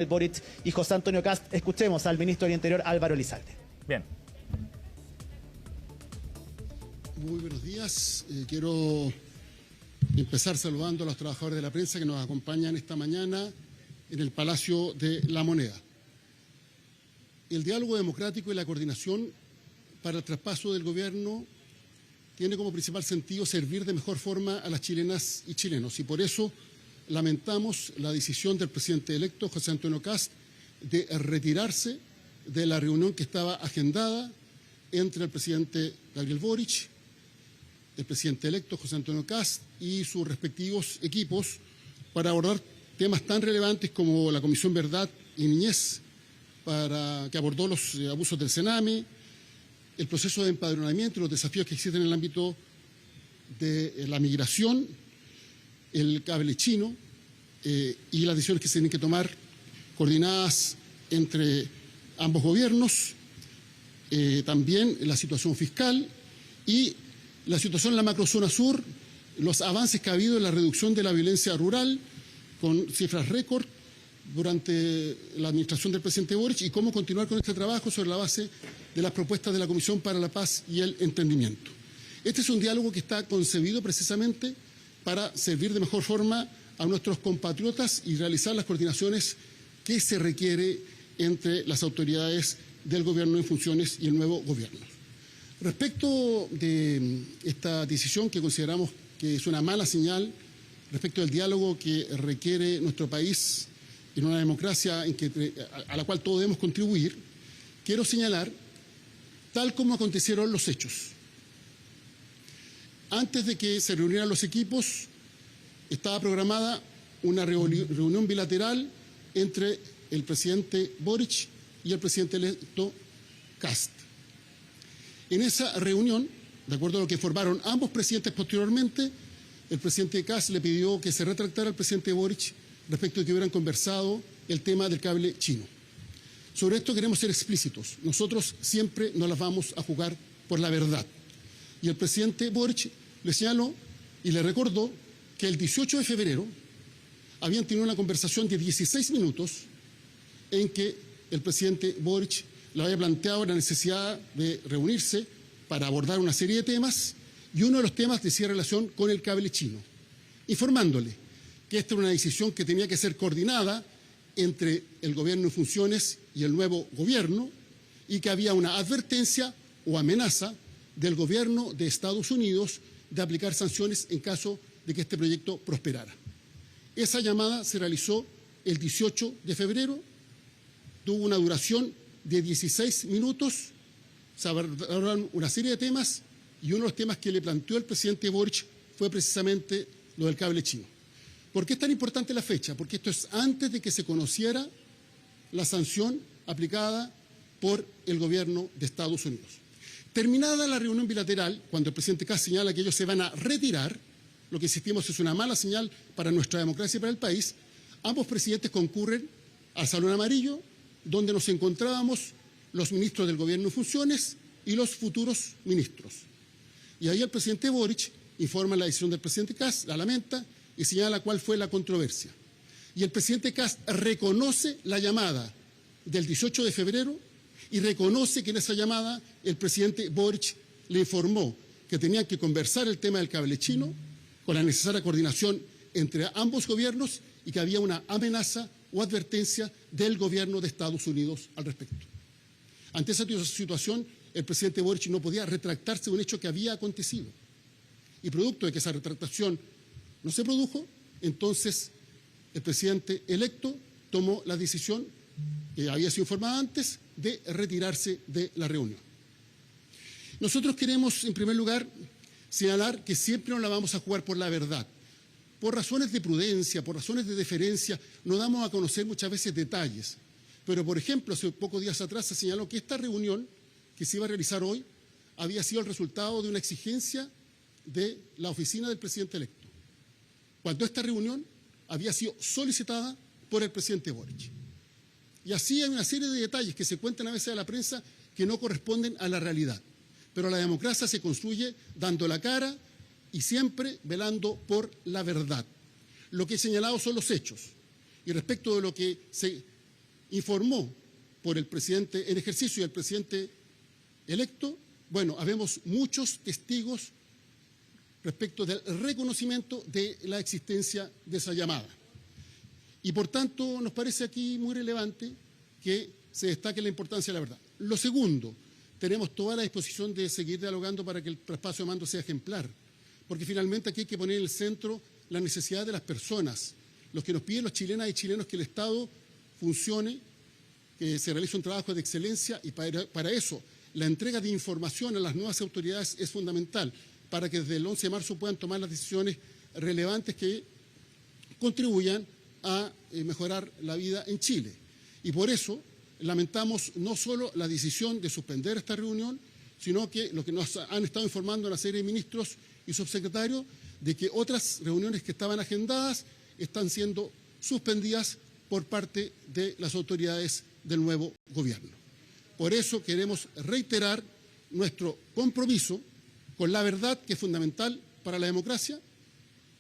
Boric y José Antonio Kast. Escuchemos al ministro del Interior, Álvaro Elizalde. Bien. Muy buenos días. Quiero empezar saludando a los trabajadores de la prensa que nos acompañan esta mañana en el Palacio de la Moneda. El diálogo democrático y la coordinación para el traspaso del gobierno tiene como principal sentido servir de mejor forma a las chilenas y chilenos, y por eso lamentamos la decisión del presidente electo, José Antonio Kast, de retirarse de la reunión que estaba agendada entre el presidente Gabriel Boric, el presidente electo, José Antonio Kast, y sus respectivos equipos para abordar temas tan relevantes como la Comisión Verdad y Niñez, que abordó los abusos del Sename, el proceso de empadronamiento y los desafíos que existen en el ámbito de la migración, el cable chino y las decisiones que se tienen que tomar coordinadas entre ambos gobiernos, también la situación fiscal y la situación en la macrozona sur, los avances que ha habido en la reducción de la violencia rural con cifras récord durante la administración del presidente Boric, y cómo continuar con este trabajo sobre la base de las propuestas de la Comisión para la Paz y el Entendimiento. Este es un diálogo que está concebido precisamente para servir de mejor forma a nuestros compatriotas y realizar las coordinaciones que se requiere entre las autoridades del gobierno en funciones y el nuevo gobierno. Respecto de esta decisión que consideramos que es una mala señal, respecto del diálogo que requiere nuestro país en una democracia a la cual todos debemos contribuir, quiero señalar tal como acontecieron los hechos. Antes de que se reunieran los equipos, estaba programada una reunión bilateral entre el presidente Boric y el presidente electo Kast. En esa reunión, de acuerdo a lo que informaron ambos presidentes posteriormente, el presidente Kast le pidió que se retractara al presidente Boric respecto de que hubieran conversado el tema del cable chino. Sobre esto queremos ser explícitos. Nosotros siempre nos las vamos a jugar por la verdad. Y el presidente Boric le señaló y le recordó que el 18 de febrero habían tenido una conversación de 16 minutos en que el presidente Boric le había planteado la necesidad de reunirse para abordar una serie de temas, y uno de los temas decía relación con el cable chino, informándole que esta era una decisión que tenía que ser coordinada entre el gobierno en funciones y el nuevo gobierno, y que había una advertencia o amenaza del gobierno de Estados Unidos de aplicar sanciones en caso de que este proyecto prosperara. Esa llamada se realizó el 18 de febrero, tuvo una duración de 16 minutos, se abordaron una serie de temas, y uno de los temas que le planteó el presidente Boric fue precisamente lo del cable chino. ¿Por qué es tan importante la fecha? Porque esto es antes de que se conociera la sanción aplicada por el gobierno de Estados Unidos. Terminada la reunión bilateral, cuando el presidente Kast señala que ellos se van a retirar, lo que insistimos es una mala señal para nuestra democracia y para el país, ambos presidentes concurren al Salón Amarillo, donde nos encontrábamos los ministros del gobierno en funciones y los futuros ministros. Y ahí el presidente Boric informa la decisión del presidente Kast, la lamenta y señala cuál fue la controversia. Y el presidente Kast reconoce la llamada del 18 de febrero y reconoce que en esa llamada el presidente Boric le informó que tenían que conversar el tema del cable chino con la necesaria coordinación entre ambos gobiernos, y que había una amenaza o advertencia del gobierno de Estados Unidos al respecto. Ante esa situación, el presidente Boric no podía retractarse de un hecho que había acontecido. Y producto de que esa retractación no se produjo, entonces el presidente electo tomó la decisión, que había sido informada antes, de retirarse de la reunión. Nosotros queremos, en primer lugar, señalar que siempre nos la vamos a jugar por la verdad. Por razones de prudencia, por razones de deferencia, no damos a conocer muchas veces detalles. Pero, por ejemplo, hace pocos días atrás se señaló que esta reunión que se iba a realizar hoy había sido el resultado de una exigencia de la oficina del presidente electo, cuando esta reunión había sido solicitada por el presidente Boric. Y así hay una serie de detalles que se cuentan a veces a la prensa que no corresponden a la realidad. Pero la democracia se construye dando la cara y siempre velando por la verdad. Lo que he señalado son los hechos. Y respecto de lo que se informó por el presidente en ejercicio y el presidente electo, bueno, habemos muchos testigos respecto del reconocimiento de la existencia de esa llamada. Y por tanto nos parece aquí muy relevante que se destaque la importancia de la verdad. Lo segundo, tenemos toda la disposición de seguir dialogando para que el traspaso de mando sea ejemplar, porque finalmente aquí hay que poner en el centro la necesidad de las personas, los que nos piden los chilenas y chilenos que el Estado funcione, que se realice un trabajo de excelencia, y para eso la entrega de información a las nuevas autoridades es fundamental, para que desde el 11 de marzo puedan tomar las decisiones relevantes que contribuyan a mejorar la vida en Chile. Y por eso lamentamos no solo la decisión de suspender esta reunión, sino que lo que nos han estado informando una serie de ministros y subsecretarios de que otras reuniones que estaban agendadas están siendo suspendidas por parte de las autoridades del nuevo gobierno. Por eso queremos reiterar nuestro compromiso con la verdad, que es fundamental para la democracia,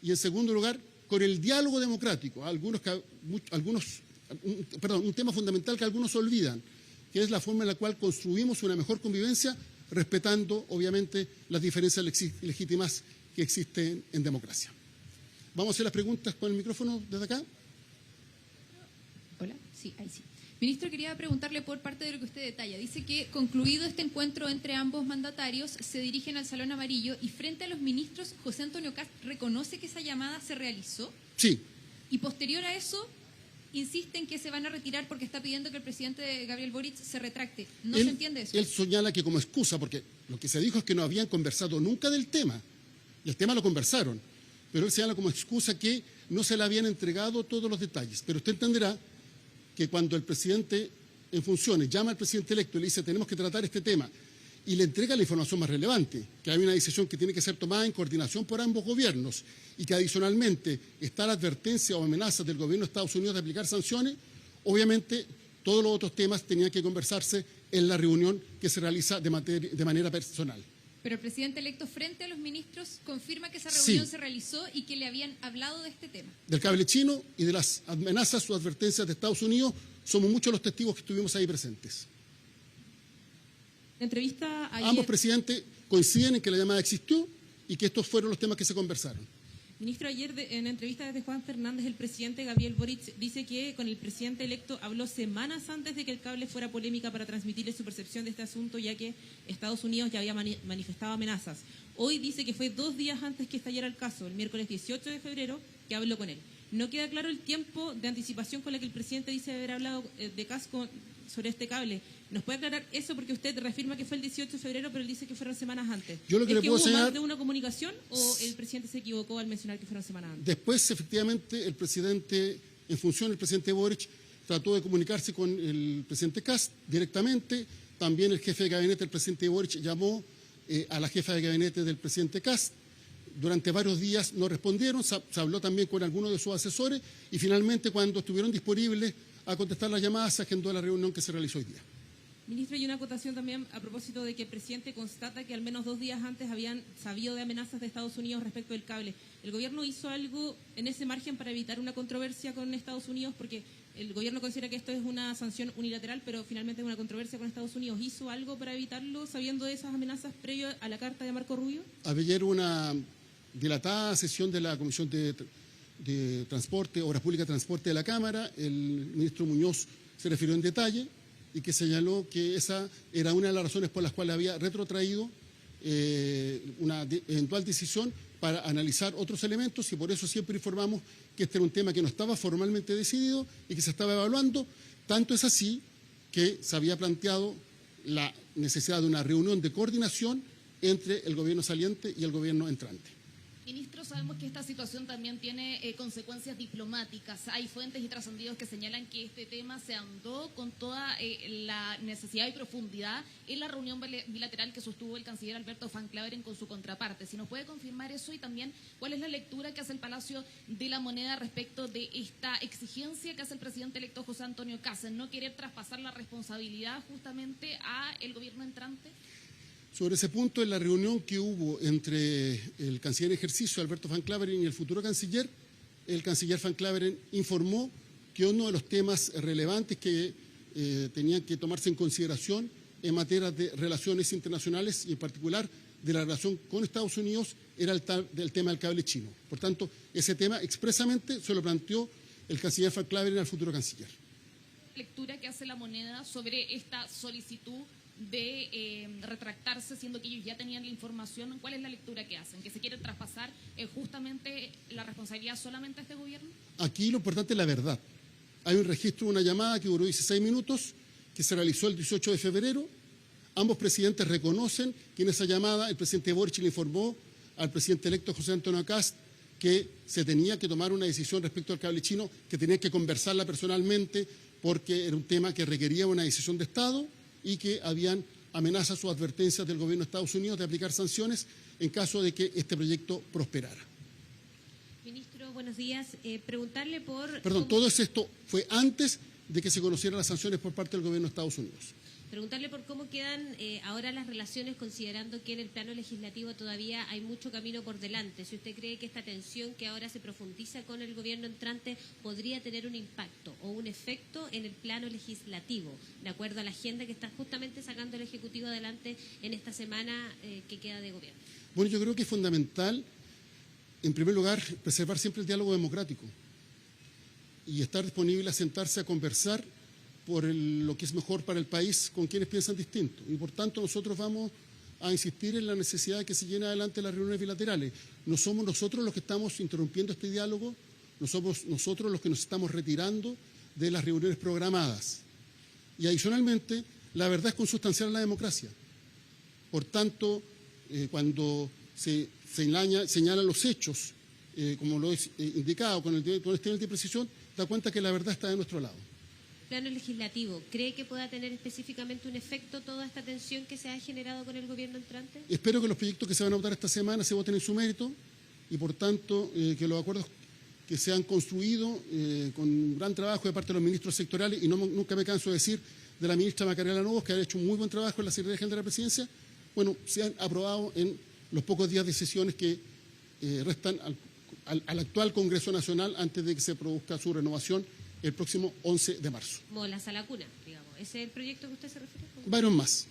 y en segundo lugar, con el diálogo democrático, un tema fundamental que algunos olvidan, que es la forma en la cual construimos una mejor convivencia, respetando, obviamente, las diferencias legítimas que existen en democracia. Vamos a hacer las preguntas con el micrófono desde acá. Hola, sí, ahí sí. Ministro, quería preguntarle por parte de lo que usted detalla. Dice que concluido este encuentro entre ambos mandatarios, se dirigen al Salón Amarillo y frente a los ministros, José Antonio Kast reconoce que esa llamada se realizó. Sí. Y posterior a eso, insisten que se van a retirar porque está pidiendo que el presidente Gabriel Boric se retracte. ¿No se entiende eso? Él señala que como excusa, porque lo que se dijo es que no habían conversado nunca del tema, y el tema lo conversaron, pero él señala como excusa que no se le habían entregado todos los detalles. Pero usted entenderá que cuando el presidente en funciones llama al presidente electo y le dice tenemos que tratar este tema y le entrega la información más relevante, que hay una decisión que tiene que ser tomada en coordinación por ambos gobiernos y que adicionalmente está la advertencia o amenaza del gobierno de Estados Unidos de aplicar sanciones, obviamente todos los otros temas tenían que conversarse en la reunión que se realiza de manera personal. Pero el presidente electo frente a los ministros confirma que esa reunión se realizó y que le habían hablado de este tema. Del cable chino y de las amenazas o advertencias de Estados Unidos, somos muchos los testigos que estuvimos ahí presentes. Entrevista ayer... Ambos presidentes coinciden en que la llamada existió y que estos fueron los temas que se conversaron. Ministro, ayer en entrevista desde Juan Fernández, el presidente Gabriel Boric dice que con el presidente electo habló semanas antes de que el cable fuera polémica para transmitirle su percepción de este asunto, ya que Estados Unidos ya había manifestado amenazas. Hoy dice que fue 2 días antes que estallara el caso, el miércoles 18 de febrero, que habló con él. No queda claro el tiempo de anticipación con la que el presidente dice haber hablado de Kast sobre este cable. ¿Nos puede aclarar eso? Porque usted reafirma que fue el 18 de febrero, pero él dice que fueron semanas antes. Yo lo que ¿Es le puedo hubo señalar, más de una comunicación o el presidente se equivocó al mencionar que fueron semanas antes? Después, efectivamente, el presidente, en función del presidente Boric, trató de comunicarse con el presidente Kast directamente. También el jefe de gabinete del presidente Boric llamó a la jefa de gabinete del presidente Kast. Durante varios días no respondieron, se habló también con algunos de sus asesores y finalmente cuando estuvieron disponibles a contestar las llamadas se agendó la reunión que se realizó hoy día. Ministro, hay una acotación también a propósito de que el presidente constata que al menos 2 días antes habían sabido de amenazas de Estados Unidos respecto del cable. ¿El gobierno hizo algo en ese margen para evitar una controversia con Estados Unidos? Porque el gobierno considera que esto es una sanción unilateral, pero finalmente es una controversia con Estados Unidos. ¿Hizo algo para evitarlo sabiendo de esas amenazas previo a la carta de Marco Rubio? Ayer una dilatada sesión de la Comisión de Transporte, Obras Públicas y Transporte de la Cámara. El ministro Muñoz se refirió en detalle y que señaló que esa era una de las razones por las cuales había retrotraído una eventual decisión para analizar otros elementos y por eso siempre informamos que este era un tema que no estaba formalmente decidido y que se estaba evaluando. Tanto es así que se había planteado la necesidad de una reunión de coordinación entre el gobierno saliente y el gobierno entrante. Ministro, sabemos que esta situación también tiene consecuencias diplomáticas. Hay fuentes y trascendidos que señalan que este tema se andó con toda la necesidad y profundidad en la reunión bilateral que sostuvo el canciller Alberto Van Claveren con su contraparte. Si nos puede confirmar eso y también cuál es la lectura que hace el Palacio de la Moneda respecto de esta exigencia que hace el presidente electo José Antonio Kast, en no querer traspasar la responsabilidad justamente a el gobierno entrante. Sobre ese punto, en la reunión que hubo entre el canciller en ejercicio, Alberto Van Claveren, y el futuro canciller, el canciller Van Claveren informó que uno de los temas relevantes que tenían que tomarse en consideración en materia de relaciones internacionales y en particular de la relación con Estados Unidos era el tema del cable chino. Por tanto, ese tema expresamente se lo planteó el canciller Frank Clavería al futuro canciller. Lectura que hace la moneda sobre esta solicitud de retractarse, siendo que ellos ya tenían la información. ¿Cuál es la lectura que hacen? ¿Que se quiere traspasar justamente la responsabilidad solamente a este gobierno? Aquí lo importante es la verdad. Hay un registro de una llamada que duró 16 minutos, que se realizó el 18 de febrero. Ambos presidentes reconocen que en esa llamada el presidente Boric le informó al presidente electo José Antonio Kast que se tenía que tomar una decisión respecto al cable chino, que tenía que conversarla personalmente porque era un tema que requería una decisión de Estado y que habían amenazas o advertencias del gobierno de Estados Unidos de aplicar sanciones en caso de que este proyecto prosperara. Ministro, buenos días. Preguntarle por... Perdón, todo esto fue antes de que se conocieran las sanciones por parte del gobierno de Estados Unidos. Preguntarle por cómo quedan ahora las relaciones, considerando que en el plano legislativo todavía hay mucho camino por delante. Si usted cree que esta tensión que ahora se profundiza con el gobierno entrante podría tener un impacto o un efecto en el plano legislativo, de acuerdo a la agenda que está justamente sacando el Ejecutivo adelante en esta semana que queda de gobierno. Bueno, yo creo que es fundamental, en primer lugar, preservar siempre el diálogo democrático y estar disponible a sentarse a conversar por lo que es mejor para el país con quienes piensan distinto. Y por tanto nosotros vamos a insistir en la necesidad de que se lleven adelante las reuniones bilaterales. No somos nosotros los que estamos interrumpiendo este diálogo, no somos nosotros los que nos estamos retirando de las reuniones programadas. Y adicionalmente, la verdad es consustancial a la democracia. Por tanto, cuando se señalan los hechos, como lo he indicado con este nivel de precisión, da cuenta que la verdad está de nuestro lado. Plano legislativo, ¿cree que pueda tener específicamente un efecto toda esta tensión que se ha generado con el gobierno entrante? Espero que los proyectos que se van a votar esta semana se voten en su mérito y, por tanto, que los acuerdos que se han construido con un gran trabajo de parte de los ministros sectoriales, y nunca me canso de decir de la ministra Macarena Novos, que ha hecho un muy buen trabajo en la Secretaría General de la Presidencia, bueno, se han aprobado en los pocos días de sesiones que restan al actual Congreso Nacional antes de que se produzca su renovación el próximo 11 de marzo. Como la sala cuna, digamos. ¿Ese es el proyecto que usted se refiere? Varios más.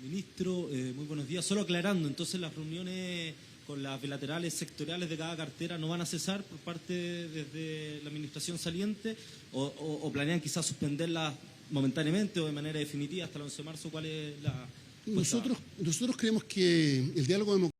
Ministro, muy buenos días. Solo aclarando, entonces las reuniones con las bilaterales sectoriales de cada cartera no van a cesar por parte desde la administración saliente o planean quizás suspenderlas momentáneamente o de manera definitiva hasta el 11 de marzo. ¿Cuál es la...? Nosotros creemos que el diálogo democrático